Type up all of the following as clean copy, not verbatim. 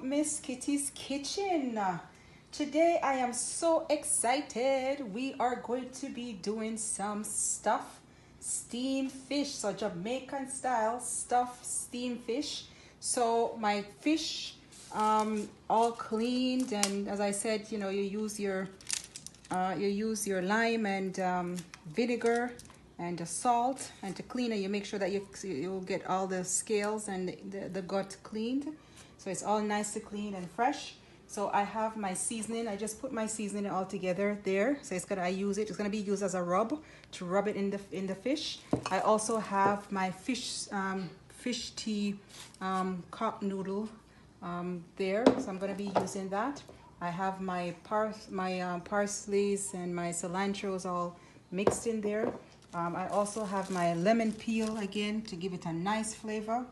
Miss Kitty's kitchen. Today I am so excited. We are going to be doing some stuffed steamed fish, so Jamaican style stuffed steamed fish. So my fish all cleaned, and as I said, you know, you use your lime and vinegar and the salt, and to clean it you make sure that you get all the scales and the gut cleaned, so it's all nice and clean and fresh. So I have my seasoning. I just put my seasoning all together there, so it's gonna be used as a rub to rub it in the fish. I also have my fish tea cup noodle there, so I'm gonna be using that. I have my parsleys and my cilantros all mixed in there. I also have my lemon peel again to give it a nice flavor.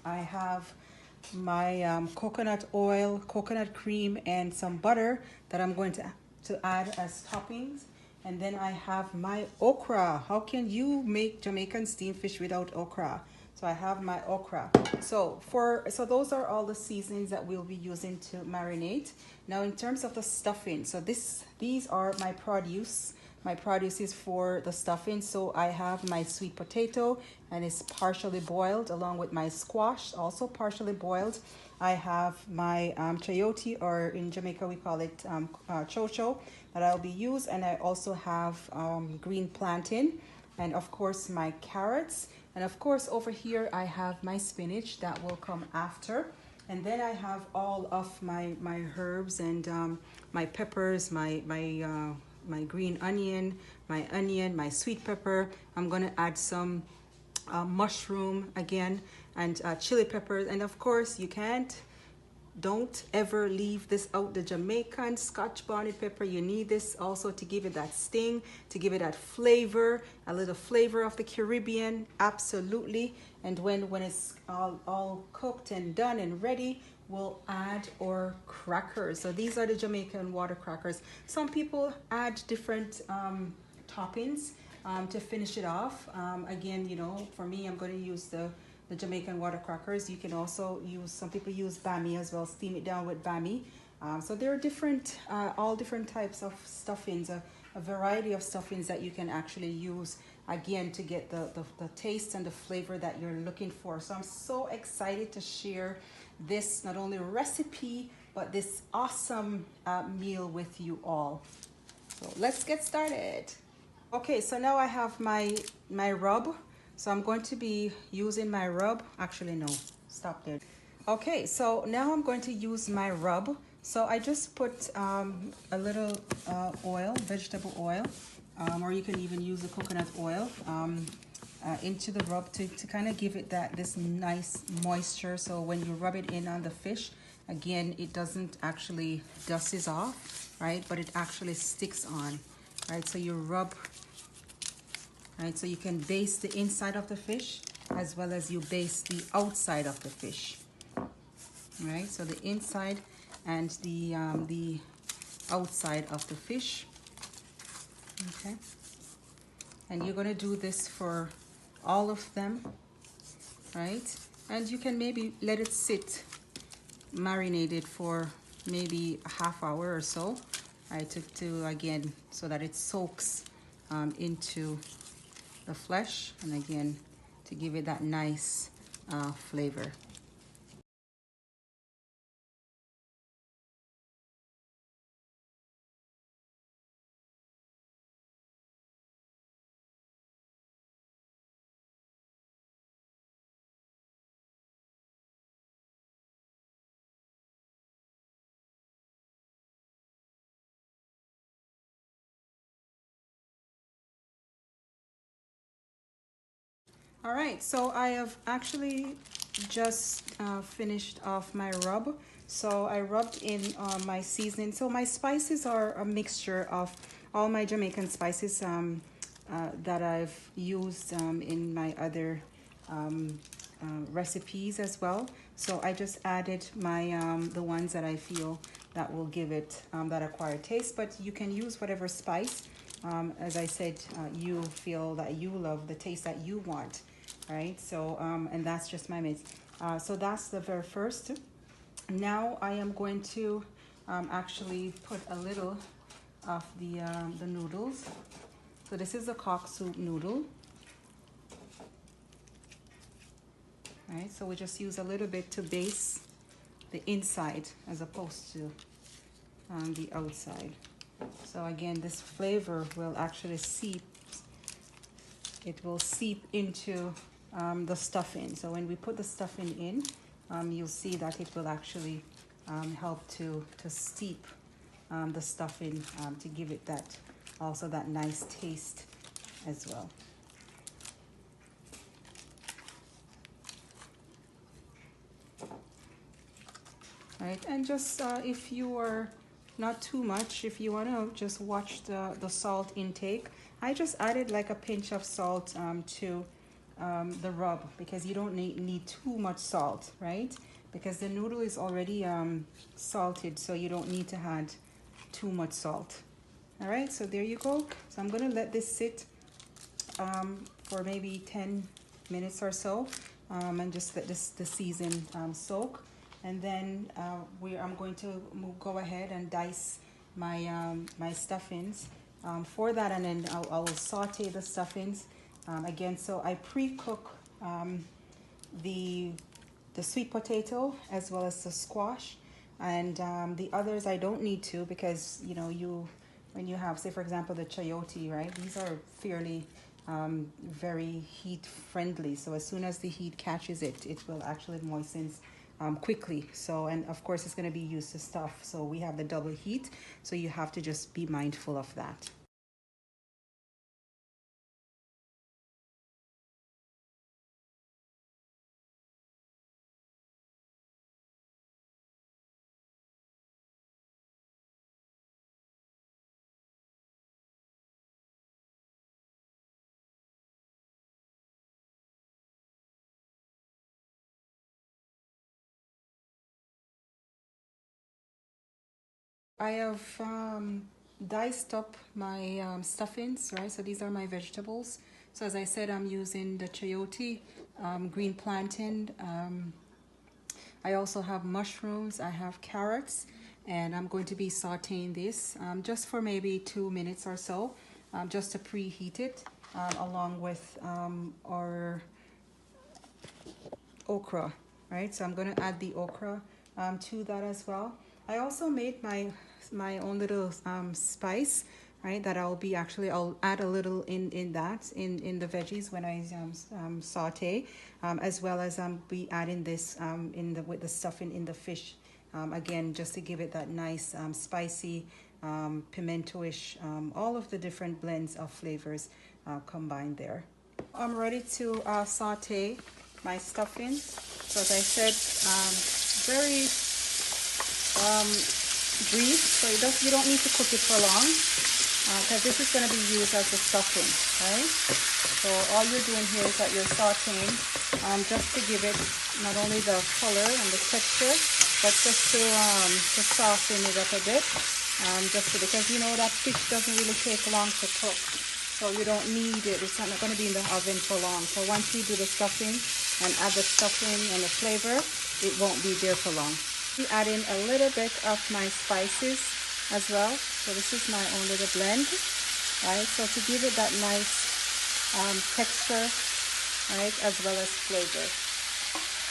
I have my coconut oil, coconut cream, and some butter that I'm going to add as toppings. And then I have my okra. How can you make Jamaican steamed fish without okra? So I have my okra. So those are all the seasonings that we'll be using to marinate. Now in terms of the stuffing, so these are my produce. My produce is for the stuffing. So I have my sweet potato, and it's partially boiled, along with my squash, also partially boiled. I have my choyote, or in Jamaica we call it chocho, that I'll be used, and I also have green plantain, and of course my carrots, and of course over here I have my spinach that will come after. And then I have all of my herbs and my peppers, my green onion, my sweet pepper. I'm gonna add some mushroom again, and chili peppers, and of course don't ever leave this out, the Jamaican Scotch bonnet pepper. You need this also to give it that sting, to give it that flavor, a little flavor of the Caribbean, absolutely. And when it's all cooked and done and ready, we'll add our crackers. So these are the Jamaican water crackers. Some people add different toppings to finish it off. Again, you know, for me, I'm going to use the Jamaican water crackers. You can also use, some people use bami as well, steam it down with bami. So there are different, all different types of stuffings, a variety of stuffings that you can actually use, again, to get the taste and the flavor that you're looking for. So I'm so excited to share this, not only recipe, but this awesome meal with you all. So let's get started. Okay, so now I have my rub. So I'm going to be using my rub. Actually, no, stop there. Okay, so now I'm going to use my rub. So I just put a little oil, vegetable oil, or you can even use the coconut oil into the rub to kind of give it this nice moisture. So when you rub it in on the fish, again, it doesn't actually dustes off, right? But it actually sticks on, right? So you rub. Right, so you can baste the inside of the fish as well as you baste the outside of the fish. Right, so the inside and the outside of the fish. Okay, and you're gonna do this for all of them, right? And you can maybe let it sit marinated for maybe a half hour or so, right? To again, so that it soaks into the flesh, and again to give it that nice flavor. All right, so I have actually just finished off my rub. So I rubbed in my seasoning. So my spices are a mixture of all my Jamaican spices that I've used in my other recipes as well. So I just added my the ones that I feel that will give it that acquired taste. But you can use whatever spice, as I said, you feel that you love the taste that you want, right? So and that's just my mix. So that's the very first. Now I am going to actually put a little of the noodles. So this is the cock soup noodle. Right, so we just use a little bit to base the inside as opposed to the outside. So again, this flavor will actually seep. It will seep into the stuffing. So when we put the stuffing in, you'll see that it will actually help to steep the stuffing to give it that also that nice taste as well. Right, and just if you are not too much, if you want to just watch the salt intake, I just added like a pinch of salt to the rub, because you don't need too much salt, right? Because the noodle is already salted, so you don't need to add too much salt. All right, so there you go. So I'm going to let this sit for maybe 10 minutes or so, and just let the season soak. And then I'm going to go ahead and dice my my stuffings for that, and then I'll saute the stuffings again. So I pre-cook the sweet potato as well as the squash, and the others I don't need to, because you know, when you have, say for example, the choyote, right? These are fairly very heat friendly. So as soon as the heat catches it, it will actually moisten quickly. So, and of course it's going to be used to stuff. So we have the double heat. So you have to just be mindful of that. I have diced up my stuffings, right? So these are my vegetables. So as I said, I'm using the chayote, green plantain. I also have mushrooms. I have carrots, and I'm going to be sauteing this just for maybe 2 minutes or so, just to preheat it, along with our okra, right? So I'm going to add the okra to that as well. I also made my own little spice, right? That I'll add a little in the veggies when I saute, as well as be adding this with the stuffing in the fish, again, just to give it that nice spicy, pimento-ish, all of the different blends of flavors combined there. I'm ready to saute my stuffing. So as I said, very brief. So you don't need to cook it for long, because this is going to be used as the stuffing, right? So all you're doing here is that you're sauteing just to give it not only the color and the texture, but just to soften it up a bit, because you know that fish doesn't really take long to cook. So you don't need it. It's not going to be in the oven for long. So once you do the stuffing and add the stuffing and the flavor, it won't be there for long. We add in a little bit of my spices as well. So this is my own little blend, right? So to give it that nice texture, right, as well as flavor.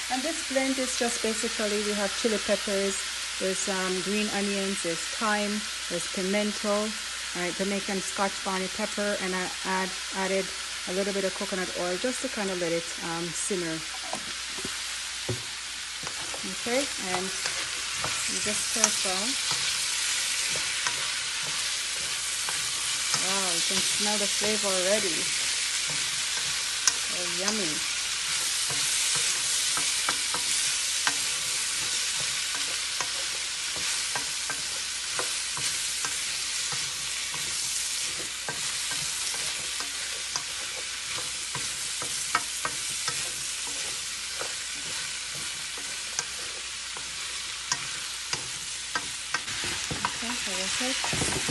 And this blend is just basically, we have chili peppers, there's green onions, there's thyme, there's pimento, right, Jamaican Scotch bonnet pepper, and I added a little bit of coconut oil just to kind of let it simmer. Okay, and you just stir fry. Wow, you can smell the flavor already. So yummy. So that's it.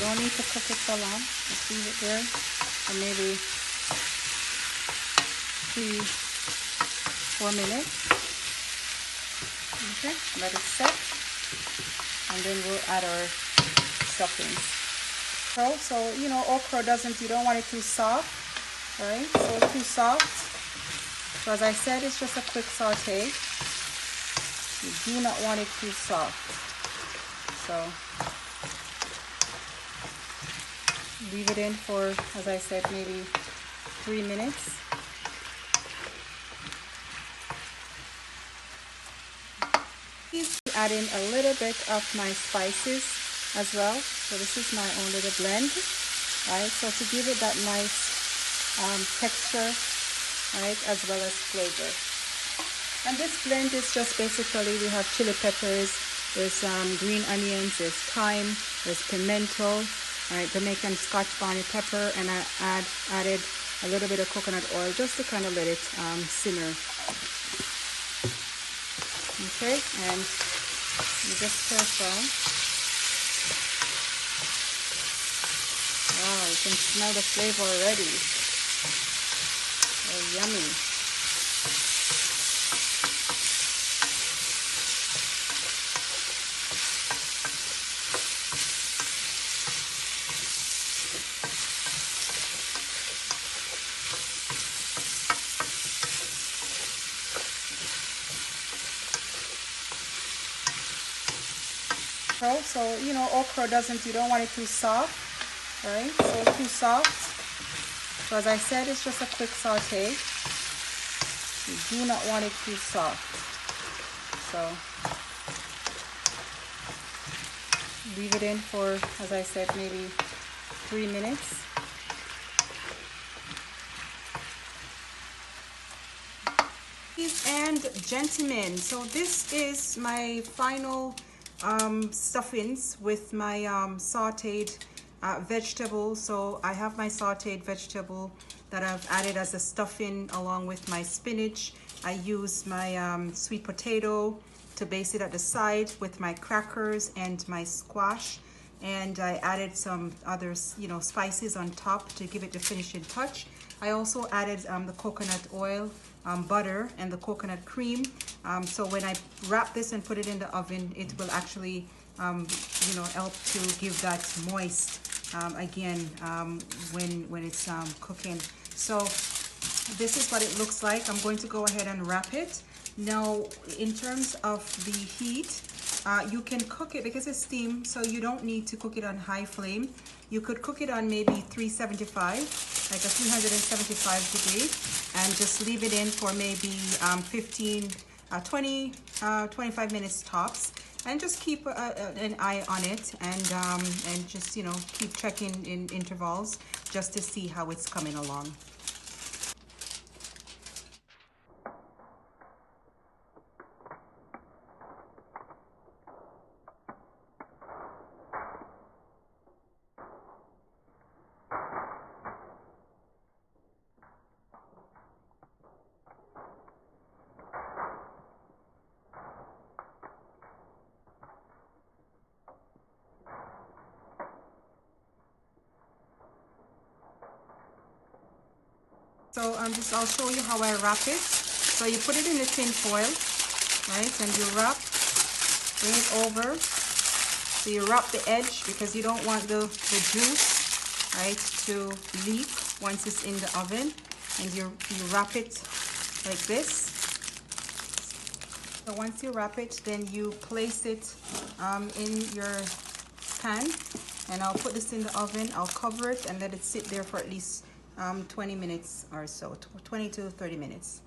Don't need to cook it so long. Just leave it there for maybe 3-4 minutes. Okay, let it set, and then we'll add our stuffings. So you know, okra you don't want it too soft, right? So too soft. So as I said, it's just a quick saute. You do not want it too soft. So leave it in for, as I said, maybe 3 minutes. Add in a little bit of my spices as well. So this is my own little blend, right? So to give it that nice texture, right, as well as flavor. And this blend is just basically, we have chili peppers, there's green onions, there's thyme, there's pimento, right, Jamaican Scotch bonnet pepper, and I added a little bit of coconut oil just to kind of let it simmer. Okay, and you just stir fry. Wow, you can smell the flavor already. Oh, yummy. So you know, okra you don't want it too soft, right? So too soft. So as I said, it's just a quick saute. You do not want it too soft. So leave it in for, as I said, maybe 3 minutes. Ladies and gentlemen, so this is my final stuffings with my sauteed vegetable. So I have my sauteed vegetable that I've added as a stuffing along with my spinach. I use my sweet potato to base it at the side with my crackers and my squash, and I added some other, you know, spices on top to give it the finishing touch. I also added the coconut oil, butter, and the coconut cream. So when I wrap this and put it in the oven, it will actually, you know, help to give that moist again when it's cooking. So this is what it looks like. I'm going to go ahead and wrap it. Now, in terms of the heat, you can cook it because it's steamed, so you don't need to cook it on high flame. You could cook it on maybe 375, like a 375 degree, and just leave it in for maybe 25 minutes tops, and just keep an eye on it, and just, you know, keep checking in intervals just to see how it's coming along. So I'll show you how I wrap it. So you put it in the tin foil, right, and you wrap, bring it over. So you wrap the edge because you don't want the juice, right, to leak once it's in the oven, and you wrap it like this. So once you wrap it, then you place it in your pan, and I'll put this in the oven. I'll cover it and let it sit there for at least 20 minutes or so, 20 to 30 minutes.